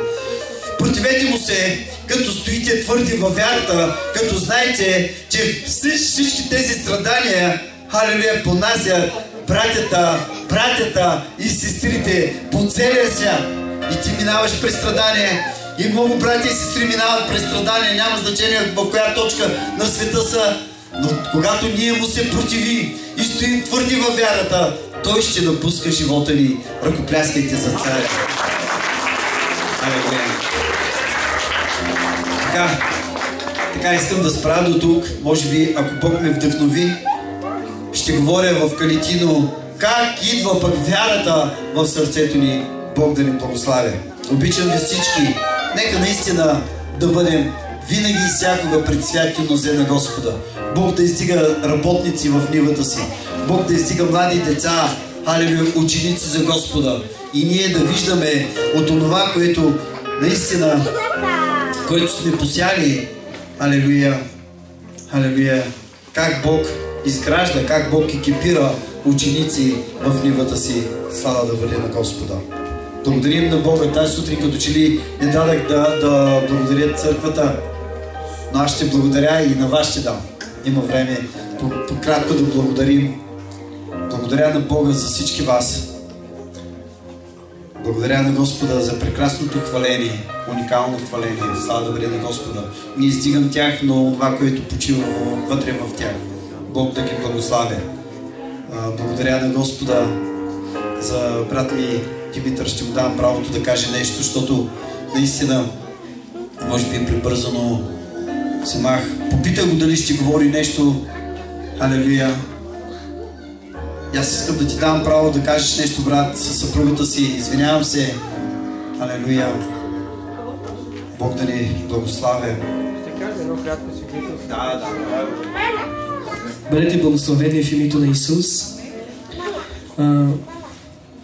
Speaker 3: Противете му се, като стоите твърди във вярата, като знаете, че всички тези страдания, халелуя, понасят братята и сестрите по целия свят. И ти минаваш през страдания. И много братя и сестри минават през страдания. Няма значение в коя точка на света са. Но когато ние му се противим и стоим твърди във вярата, той ще напуска живота ни. Ръкопляскайте за царя. Така искам да спра до тук. Може би, ако Бог ме вдъхнови, ще говоря в Калитино как идва пък вярата в сърцето ни. Бог да ни благославя. Обичам ви всички. Нека наистина да бъдем винаги и всякога пред святи нозе на Господа. Бог да издига работници в нивата си. Бог да издига млади деца, халелуя, ученици за Господа. И ние да виждаме от това, което наистина, което сме посяли, халелуя, халелуя, как Бог изгражда, как Бог екипира ученици в нивата си. Слава да бъде на Господа. Благодарим на Бога. Тази сутрин като че ли не дадах да благодаря църквата. Но аз ще благодаря и на вас ще дам. Има време по-кратко да благодарим. Благодаря на Бога за всички вас. Благодаря на Господа за прекрасното хваление, уникално хваление. Слава да бъде на Господа. Не издигам тях, но това, което почива вътре в тях. Бог да ги благославя. Благодаря на Господа за брат ми Димитър. Ще му дам правото да каже нещо, защото наистина, може би прибързано самах. Попитах го дали ще говори нещо. Алелуя. И аз искам да ти дам право да кажеш нещо, брат, със съпругата си. Извинявам се. Алелуя. Бог да ни благославя.
Speaker 5: Ще кажа едно кратко свидетелство.
Speaker 3: Да.
Speaker 5: Бъдете благословени в името на Исус.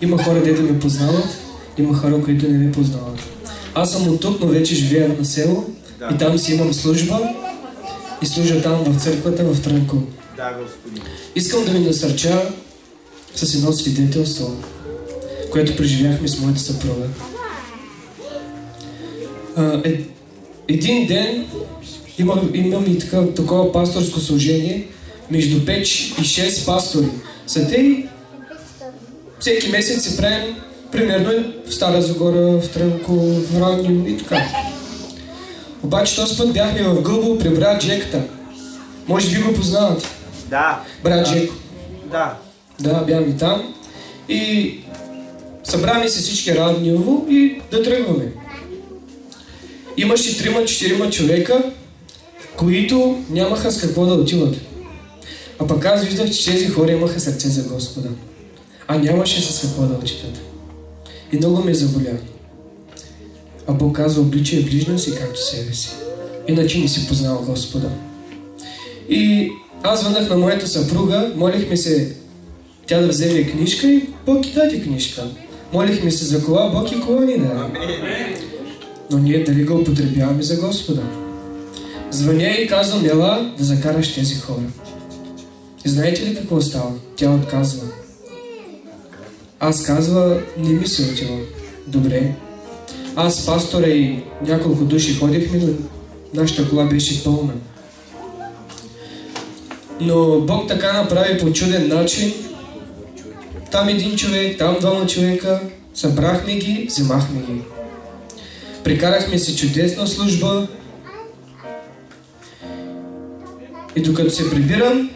Speaker 5: Има хора, дето ме познават, има хора, които не ме познават. Аз съм от тук, но вече живея на село и там си имам служба и служа там в църквата в Трънко.
Speaker 3: Да, Господи.
Speaker 5: Искам да ви насърча с едно свидетелство, което преживяхме с моята съпруга. Един ден имам и такова пасторско служение между 5 и 6 пастори. Са те всеки месец се правим примерно в Стара Загора, в Трънко, в Раннио и така. Обаче този път бяхме в Гълбово при брат Джеката. Може би го познавате.
Speaker 3: Да.
Speaker 5: Брат Джеко.
Speaker 3: Да.
Speaker 5: Да, бяхме там. И събрахме се всички Ранниово и да тръгваме. Имаше 3-4 човека, които нямаха с какво да отиват. А пък аз виждах, че тези хора имаха сърце за Господа. А нямаше с какво да отидат. И много ме заболя. А Бог казва, обличай ближния си както себе си. Иначе не си познал Господа. И аз звънах на моята съпруга, молихме се тя да вземе книжка и Бог и даде книжка. Молихме се за кола, Бог и кола ни даде. Но ние дали го употребяваме за Господа? Звъня и казвам, ела да закараш тези хора. И знаете ли какво става? Тя отказва. Аз казва, не ми се отива. Добре. Аз, пастора и няколко души ходихме, но нашата кола беше пълна. Но Бог така направи по чуден начин. Там един човек, там 2 човека. Събрахме ги, вземахме ги. Прекарахме си чудесна служба. И докато се прибирам,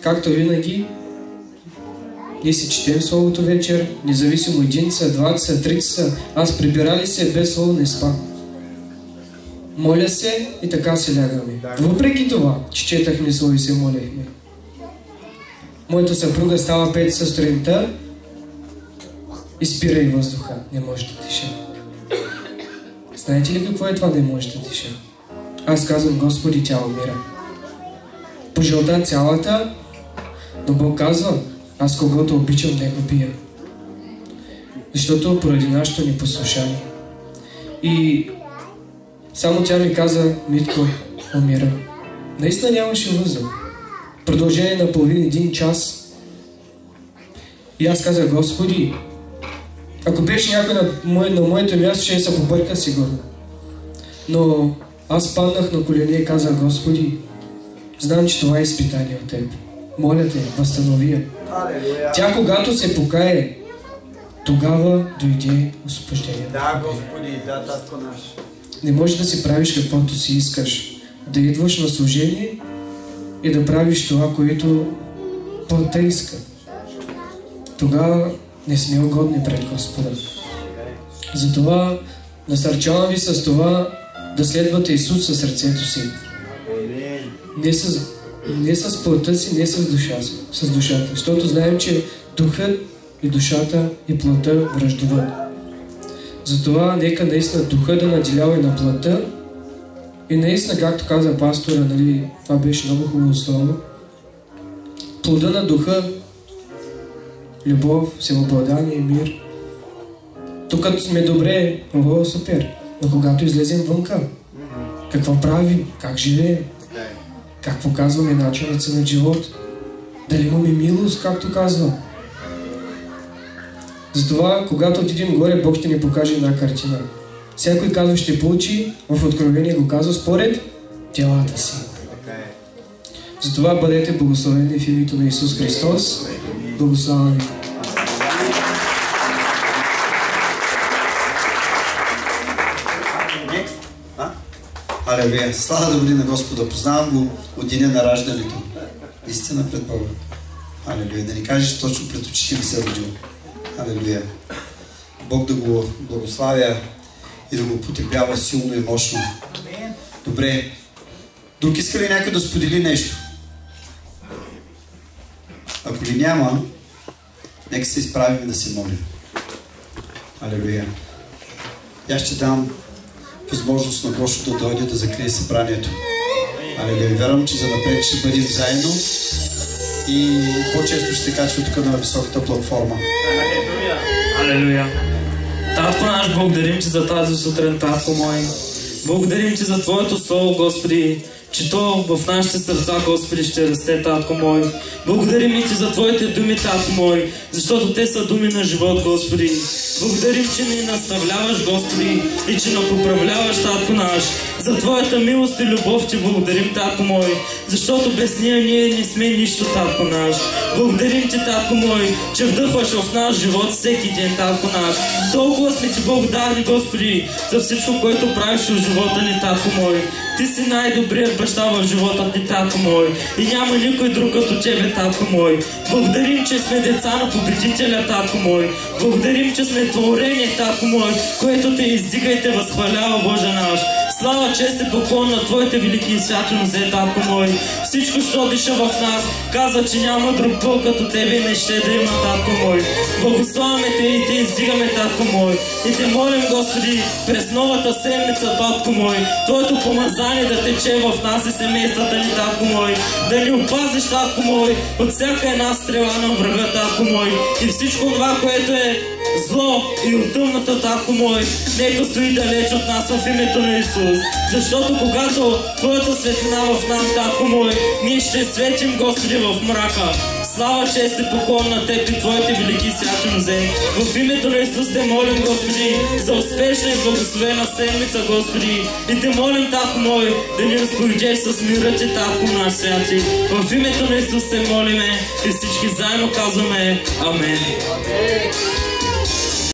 Speaker 5: както винаги, ние си четем Словото вечер, независимо 1 са, 2 са, 3 са. Аз прибирали се без Слово не спа. Моля се и така се лягаме. Въпреки това, че четахме Слово и се молехме. Моята съпруга става 5 сутринта и спира и въздуха. Не може да диша. Знаете ли какво е това не може да диша? Аз казвам, Господи, тя умира. Пожълта цялата, но Бог казва, аз когото обичам, не го бия. Защото поради нашето непослушание. И само тя ми каза, Митко, умира. Наистина нямаше въздух. Продължение на половин 1 час. И аз казах, Господи, ако беше някой на моето място, ще се побърка сигурно. Но аз паднах на колене и казах, Господи, знам, че това е изпитание от Теб. Моля Те, възстанови я. Тя, когато се покае, тогава дойде освобождение.
Speaker 3: Да, Господи, да, Татко наш.
Speaker 5: Не можеш да си правиш каквото си искаш. Да идваш на служение и да правиш това, което плътта иска. Тогава не сме угодни пред Господа. Затова насърчавам ви с това да следвате Исус със сърцето си. Не с плътта си, не с душата. Защото знаем, че духът и душата и плътта враждуват. Затова нека наистина духа да наделява и на плътта. И наистина, както каза пастора, нали, това беше много хубаво слово. Плода на духа, любов, всеобладание, мир. Тук като сме добре, много супер. Но когато излезем вънка, какво правим, как живеем, как показваме начинът си на живот, дали имаме милост, както казва. Затова, когато отидем горе, Бог ще ни покаже една картина. Всякой казва ще получи, в Откровение го казва според делата си. Затова бъдете благословени в името на Исус Христос. Благославяме ви.
Speaker 3: Алелуя. Слава да бъде на Господа. Познавам го от деня на раждането. Истина пред Бога. Алелуя. Да ни кажеш точно пред очите ми се родил. Алелуя. Бог да го благославя и да го потребява силно и мощно. Добре. Друг иска ли някой да сподели нещо? Ако ли няма, нека се изправим и да се молим. Алелуя. Аз ще дам възможност на Гошо да дойде да закрие събранието. Алелуя. Вярвам, че за напред ще бъдем заедно и по-често ще се качва тук на високата платформа.
Speaker 2: Алелуя. Татко наш, благодарим Ти за тази сутрин, Татко мой. Благодарим Ти за Твоето Слово, Господи, че то в нашите сърца, Господи, ще расте, Татко мой. Благодарим Ти за Твоите думи, Татко мой, защото те са думи на живот, Господи. Благодарим, че ни наставляваш, Господи, и че ни поправляваш, Татко наш. За Твоята милост и любов Ти благодарим, Татко мой, защото без нея ние не сме нищо, Татко наш. Благодарим Ти, Татко мой, че вдъхваш в наш живот всеки ден, Татко наш. Толкова сме Ти благодарни, Господи, за всичко, което правиш в живота ни, Татко мой. Ти си най-добрият баща в живота ни, Татко мой, и няма никой друг като Тебе, Татко мой. Благодарим, че сме деца на победителя, Татко мой. Благодарим, че сме творение, Татко мой, което Те издига и Те възхвалява, Боже наш. Слава, чест и поклон на Твоите велики и святи нозе, Татко мой. Всичко, що диша в нас, казва, че няма друг Бог като Тебе и не ще да има, Татко мой. Благославяме Те и Те издигаме, Татко мой. И Те молим, Господи, през новата седмица, Татко мой, Твоето помазание да тече в нас и семействата ни, Татко мой. Да ни опазиш, Татко мой, от всяка една стрела на врага, Татко мой. И всичко това, което е зло и от тъмната, Татко мой, нека стои далеч от нас в името на Исус. Защото когато Твоята светлина в нас, Татко мой, ние ще светим, Господи, в мрака. Слава, чест и поклон на Теб и Твоите велики святи нозе. В името на Исус Те молим, Господи, за успешна и благословена седмица, Господи. И Те молим, Татко мой, да ни разпореждеш с мира Ти, Татко наш святи. В името на Исус Те молиме и всички заедно казваме Амен.